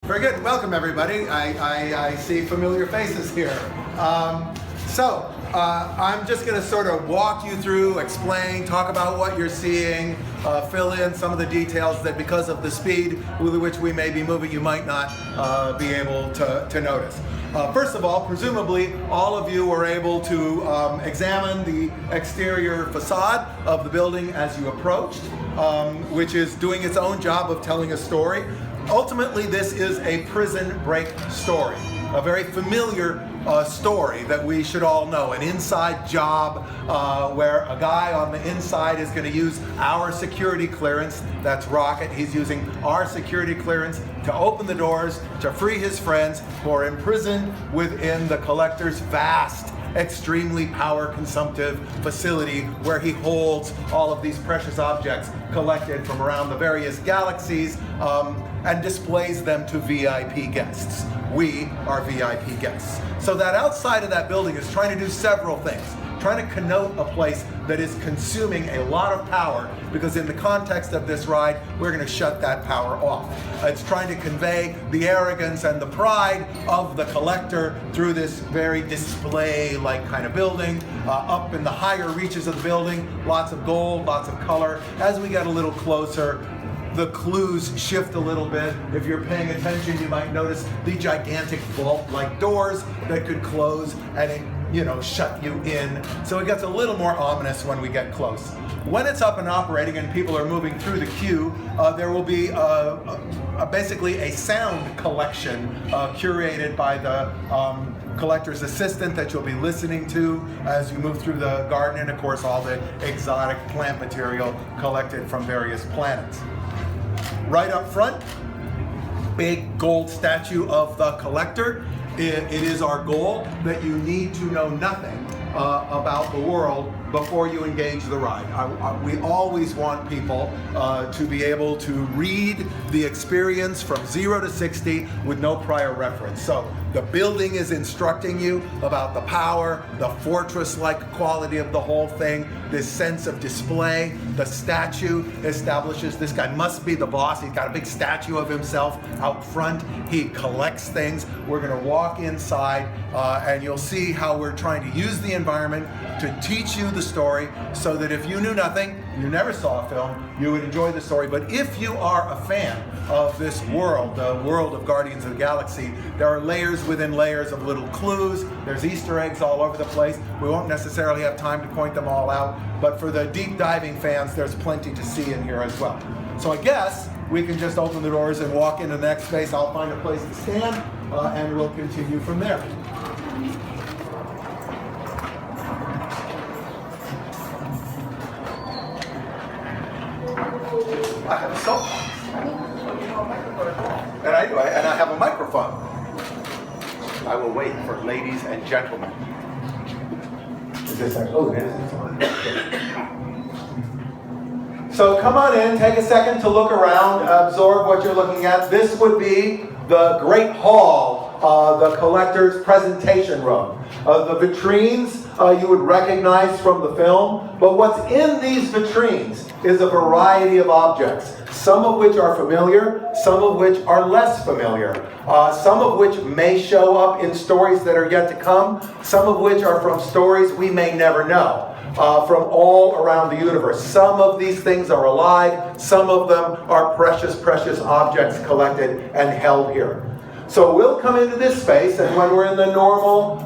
Very good. Welcome, everybody. I see familiar faces here. I'm just going to sort of walk you through, explain, talk about what you're seeing, fill in some of the details that because of the speed with which we may be moving, you might not be able to notice. First of all, presumably all of you were able to examine the exterior facade of the building as you approached, which is doing its own job of telling a story. Ultimately, this is a prison break story, a very familiar story that we should all know, an inside job where a guy on the inside is going to use our security clearance, that's Rocket. He's using our security clearance to open the doors to free his friends who are imprisoned within the collector's vast, extremely power-consumptive facility where he holds all of these precious objects collected from around the various galaxies and displays them to VIP guests. We are VIP guests. So that outside of that building is trying to do several things. Trying to connote a place that is consuming a lot of power, because in the context of this ride, we're going to shut that power off. It's trying to convey the arrogance and the pride of the collector through this very display-like kind of building. Up in the higher reaches of the building, lots of gold, lots of color. As we get a little closer, the clues shift a little bit. If you're paying attention, you might notice the gigantic vault-like doors that could close and shut you in. So it gets a little more ominous when we get close. When it's up and operating and people are moving through the queue, there will be basically a sound collection curated by the collector's assistant that you'll be listening to as you move through the garden, and of course all the exotic plant material collected from various planets. Right up front, big gold statue of the collector. It is our goal that you need to know nothing about the world before you engage the ride. We always want people to be able to read the experience from 0 to 60 with no prior reference. So the building is instructing you about the power, the fortress-like quality of the whole thing, this sense of display. The statue establishes this guy must be the boss. He's got a big statue of himself out front. He collects things. We're going to walk inside and you'll see how we're trying to use the environment to teach you the story, so that if you knew nothing, you never saw a film, you would enjoy the story. But if you are a fan of this world, the world of Guardians of the Galaxy, there are layers within layers of little clues. There's Easter eggs all over the place. We won't necessarily have time to point them all out, but for the deep diving fans, there's plenty to see in here as well. So I guess we can just open the doors and walk into the next space. I'll find a place to stand and we'll continue from there. I have a soapbox, and I have a microphone. I will wait for ladies and gentlemen. Is this like, oh, it is on. So come on in, take a second to look around, absorb what you're looking at. This would be the Great Hall, the collector's presentation room. The vitrines you would recognize from the film, but what's in these vitrines is a variety of objects, some of which are familiar, some of which are less familiar, some of which may show up in stories that are yet to come, some of which are from stories we may never know, from all around the universe. Some of these things are alive, some of them are precious, precious objects collected and held here. So we'll come into this space, and when we're in the normal,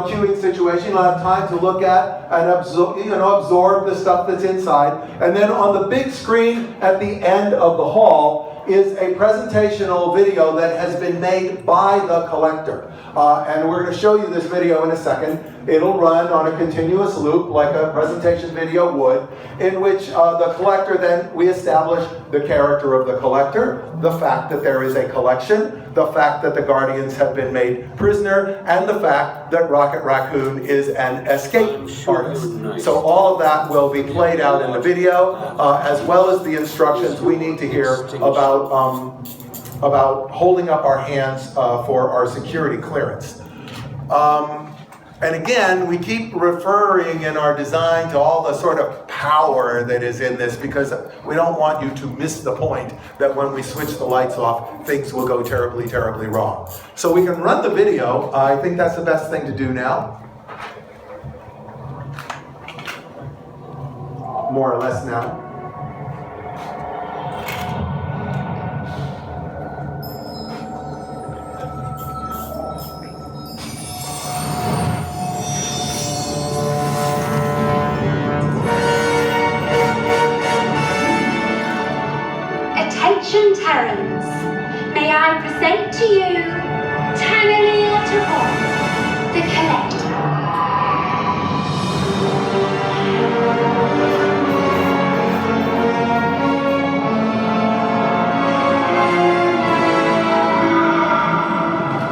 queuing situation, you'll have time to look at and absorb the stuff that's inside. And then on the big screen at the end of the hall is a presentational video that has been made by the collector. And we're going to show you this video in a second. It'll run on a continuous loop like a presentation video would, in which the collector then, we establish the character of the collector, the fact that there is a collection, the fact that the Guardians have been made prisoner, and the fact that Rocket Raccoon is an escape artist. So all of that will be played out in the video, as well as the instructions we need to hear about holding up our hands for our security clearance. And again, we keep referring in our design to all the sort of power that is in this, because we don't want you to miss the point that when we switch the lights off, things will go terribly, terribly wrong. So we can run the video. I think that's the best thing to do now. More or less now. Attention Terrans, may I present to you Tannelia Tavon, the Collector.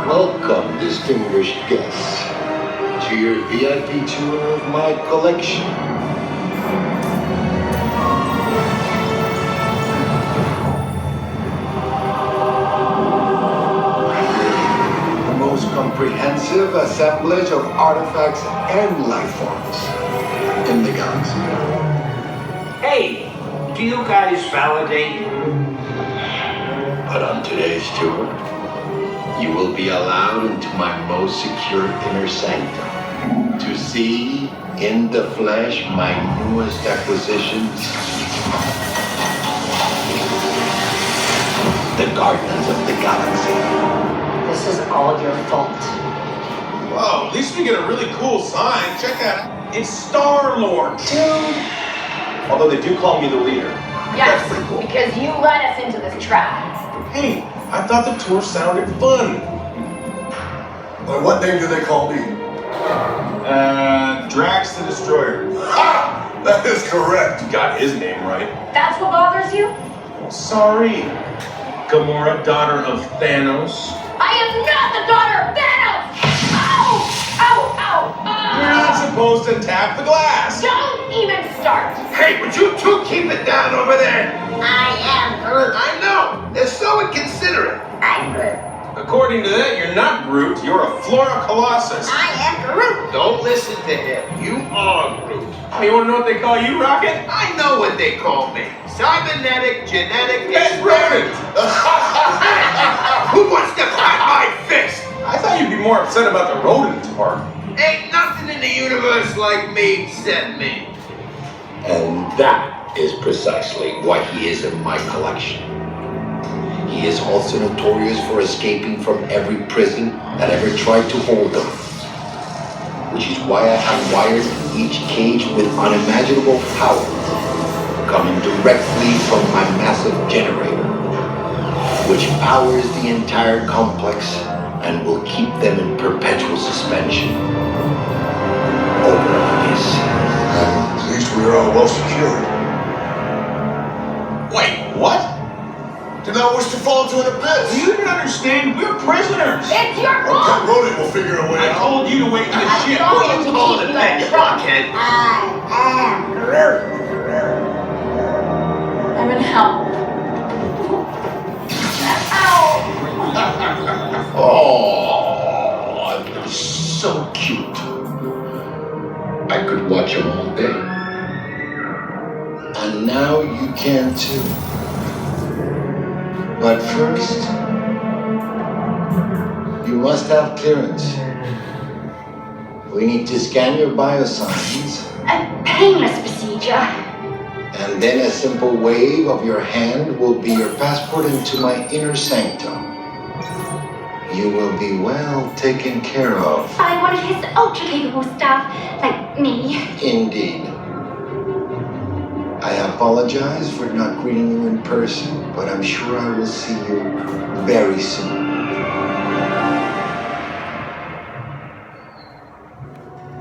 Welcome, distinguished guests, to your VIP tour of my collection. The most comprehensive assemblage of artifacts and life forms in the galaxy. Hey, do you guys validate? But on today's tour, you will be allowed into my most secure inner sanctum to see in the flesh my newest acquisitions, the Guardians of the Galaxy. This is all your fault. Whoa, at least we get a really cool sign. Check that. It's Star-Lord. Dude. Although they do call me the leader. Yes, That's pretty cool. because you led us into this trap. Hey, I thought the tour sounded fun. But what name do they call me? Drax the Destroyer. Ah! That is correct. Got his name right. That's what bothers you? Sorry. Gamora, daughter of Thanos. I am not the daughter of Thanos! Ow! Ow! Ow! You're not supposed to tap the glass. Don't even start! Hey, would you two keep it down over there? I am Groot. I know. They're so inconsiderate. I'm Groot. According to that, you're not Groot. You're a Flora Colossus. I am Groot. Don't listen to him. You are Groot. Oh, you want to know what they call you, Rocket? I know what they call me. Cybernetic, genetic, It's rodent. Who wants to fight my fist? I thought you'd be more upset about the rodent part. Ain't nothing in the universe like me except me. And that is precisely why he is in my collection. He is also notorious for escaping from every prison that ever tried to hold him. Which is why I have wired each cage with unimaginable power, coming directly from my massive generator, which powers the entire complex and will keep them in perpetual suspension. Over this. At least we are all well secured. Wait, what? Do not wish to fall into an abyss. You didn't understand. We're prisoners. It's your Captain fault! Rohde will figure a way I out. told you to wait in the I'm ship. going to keep you in trust. I am Groot. I'm in hell. Ow! Oh, they're so cute. I could watch them all day. And now you can too. But first, you must have clearance. We need to scan your biosigns, A painless procedure. and then a simple wave of your hand will be your passport into my inner sanctum. You will be well taken care of. By one of his ultra-capable staff, like me. Indeed. I apologize for not greeting you in person, but I'm sure I will see you very soon.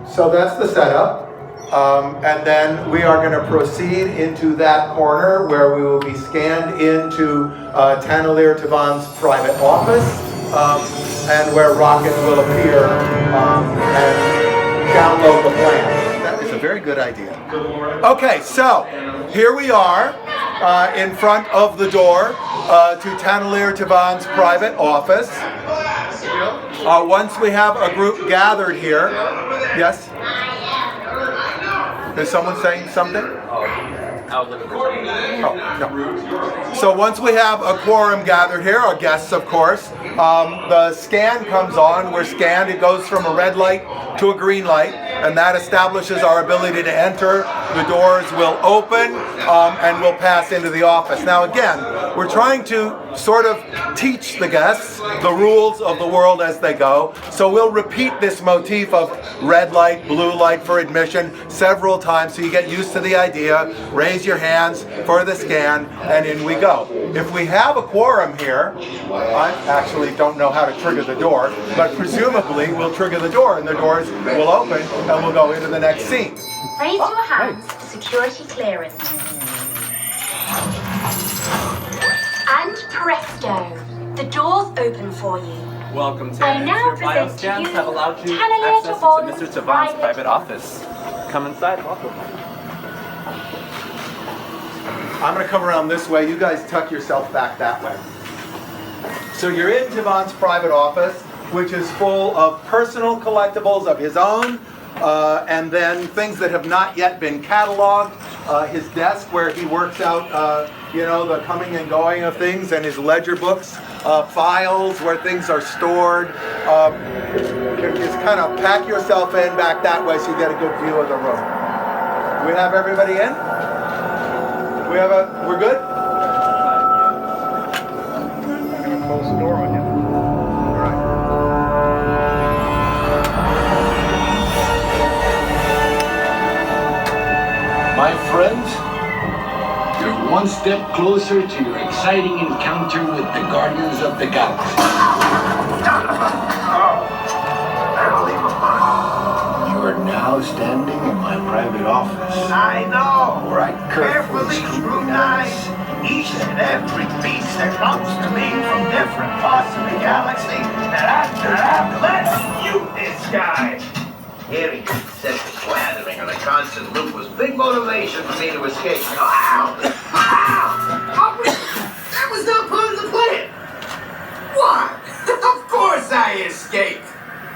So that's the setup. And then we are going to proceed into that corner where we will be scanned into Tannelia Tavon's private office, and where Rocket will appear and download the plan. That is a very good idea. Okay, so here we are in front of the door to Tannelia Tavon's private office. Once we have a group gathered here, yes? Is someone saying something? So once we have a quorum gathered here, our guests of course, the scan comes on. We're scanned. It goes from a red light to a green light, and that establishes our ability to enter. The doors will open and we'll pass into the office. Now again, we're trying to sort of teach the guests the rules of the world as they go. So we'll repeat this motif of red light, blue light for admission several times so you get used to the idea. Raise your hands for the scan, and in we go. If we have a quorum here, I actually don't know how to trigger the door, but presumably we'll trigger the door and the doors will open and we'll go into the next scene. Raise your hands for security clearance. And presto, the doors open for you. Welcome to I now your bio present to scans you have allowed you Tanner access to Bond's Mr. Savant's private office. Come inside, welcome. I'm going to come around this way. You guys tuck yourself back that way. So you're in Javon's private office, which is full of personal collectibles of his own, and then things that have not yet been cataloged. His desk where he works out, the coming and going of things, and his ledger books, files where things are stored. Just kind of pack yourself in back that way so you get a good view of the room. Do we have everybody in? We're good? I'm going to close the door on you. All right. My friends, you're one step closer to your exciting encounter with the Guardians of the Galaxy. You are now standing in my private office. I know. Where I Carefully scrutinize each and every piece that comes to me from different parts of the galaxy that I've let you this guy. Hearing incessant clattering on a constant loop was big motivation for me to escape. Ow! Ow! That was not part of the plan. Why? Of course I escaped.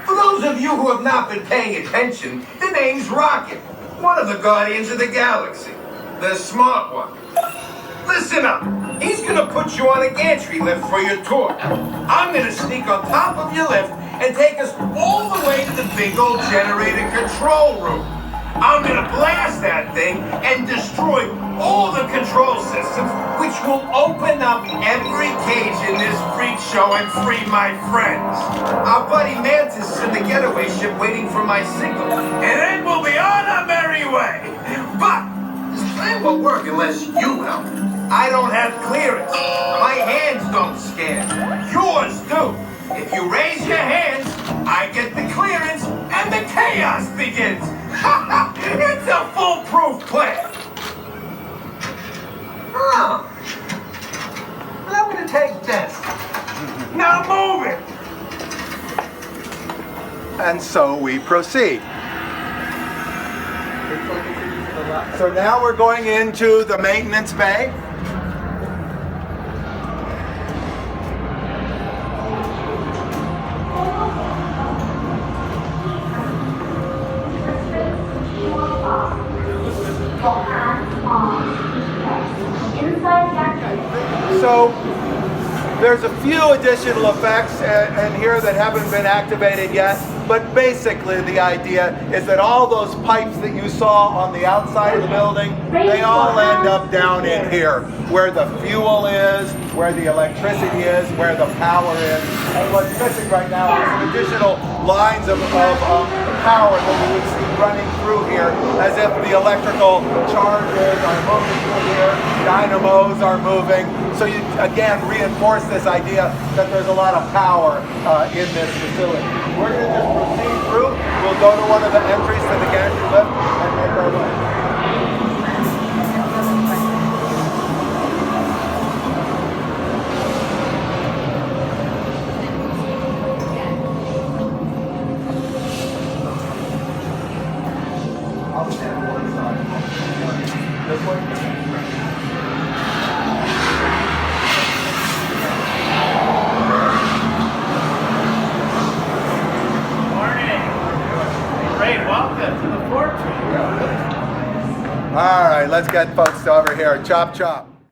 For those of you who have not been paying attention, the name's Rocket, one of the Guardians of the Galaxy, the smart one. Listen up. He's gonna put you on a gantry lift for your tour. I'm gonna sneak on top of your lift and take us all the way to the big old generator control room. I'm gonna blast that thing and destroy all the control systems, which will open up every cage in this freak show and free my friends. Our buddy Mantis is in the getaway ship waiting for my signal, and then we'll be on our merry way. But this plan won't work unless you help. I don't have clearance. My hands don't scan. Yours do. If you raise your hands, I get the clearance and the chaos begins. It's a foolproof plan. Oh. I'm gonna take this. Now move it. And so we proceed. So now we're going into the maintenance bay. So there's a few additional effects in here that haven't been activated yet, but basically the idea is that all those pipes that you saw on the outside of the building, they all end up down in here, where the fuel is, where the electricity is, where the power is. And what's missing right now is some additional lines of power that we would see running through here, as if the electrical charges are moving through here, dynamos are moving. So you again reinforce this idea that there's a lot of power in this facility. We're going to just proceed through. We'll go to one of the entries to the gantry lift and make our way. I'll stand on one side. This one? Morning. Great, welcome to the fortress. right, let's get folks over here. Chop, chop.